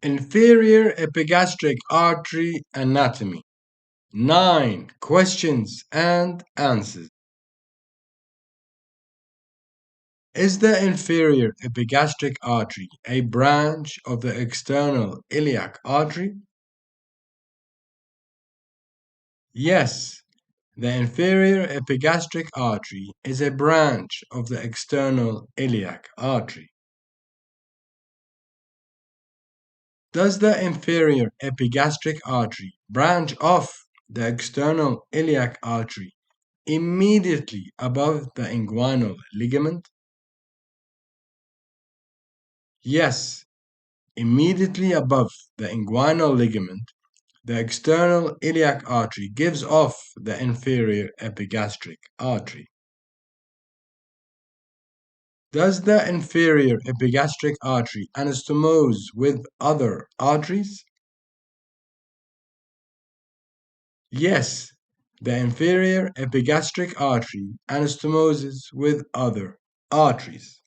Inferior Epigastric Artery Anatomy. 9 questions and answers. Is the inferior epigastric artery a branch of the external iliac artery? Yes, the inferior epigastric artery is a branch of the external iliac artery. Does the inferior epigastric artery branch off the external iliac artery immediately above the inguinal ligament? Yes, immediately above the inguinal ligament, the external iliac artery gives off the inferior epigastric artery. Does the inferior epigastric artery anastomose with other arteries? Yes, the inferior epigastric artery anastomoses with other arteries.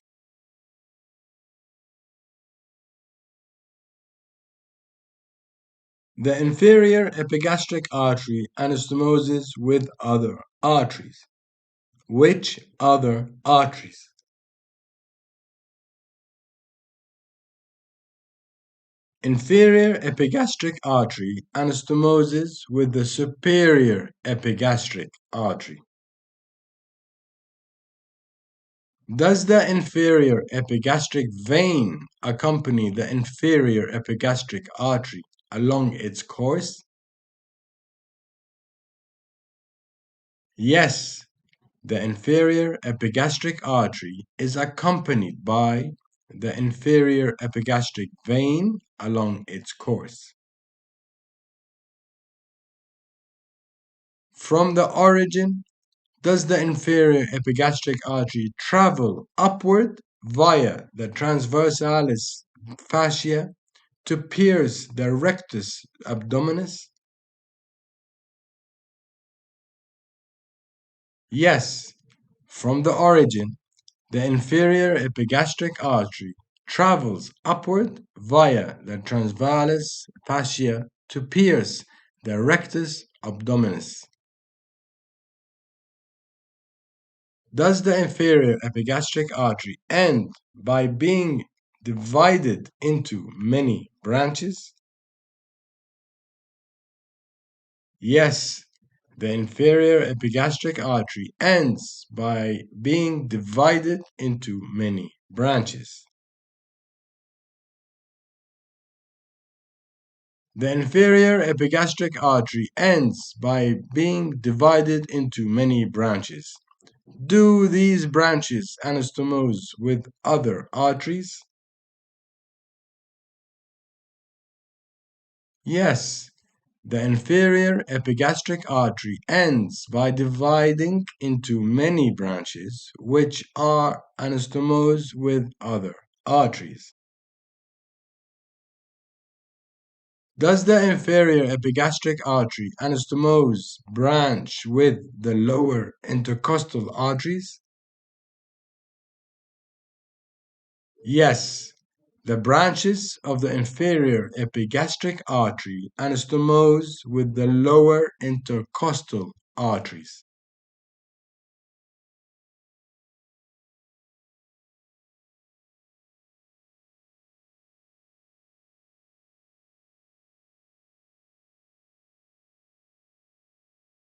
The inferior epigastric artery anastomoses with other arteries. Which other arteries? Inferior epigastric artery anastomoses with the superior epigastric artery. Does the inferior epigastric vein accompany the inferior epigastric artery along its course? Yes, the inferior epigastric artery is accompanied by the inferior epigastric vein along its course. From the origin, does the inferior epigastric artery travel upward via the transversalis fascia to pierce the rectus abdominis? Yes, from the origin, the inferior epigastric artery travels upward via the transversalis fascia to pierce the rectus abdominis. Does the inferior epigastric artery end by being divided into many branches? Yes, the inferior epigastric artery ends by being divided into many branches. The inferior epigastric artery ends by being divided into many branches. Do these branches anastomose with other arteries? Yes, the inferior epigastric artery ends by dividing into many branches which are anastomosed with other arteries. Does the inferior epigastric artery anastomose branch with the lower intercostal arteries? Yes, the branches of the inferior epigastric artery anastomose with the lower intercostal arteries.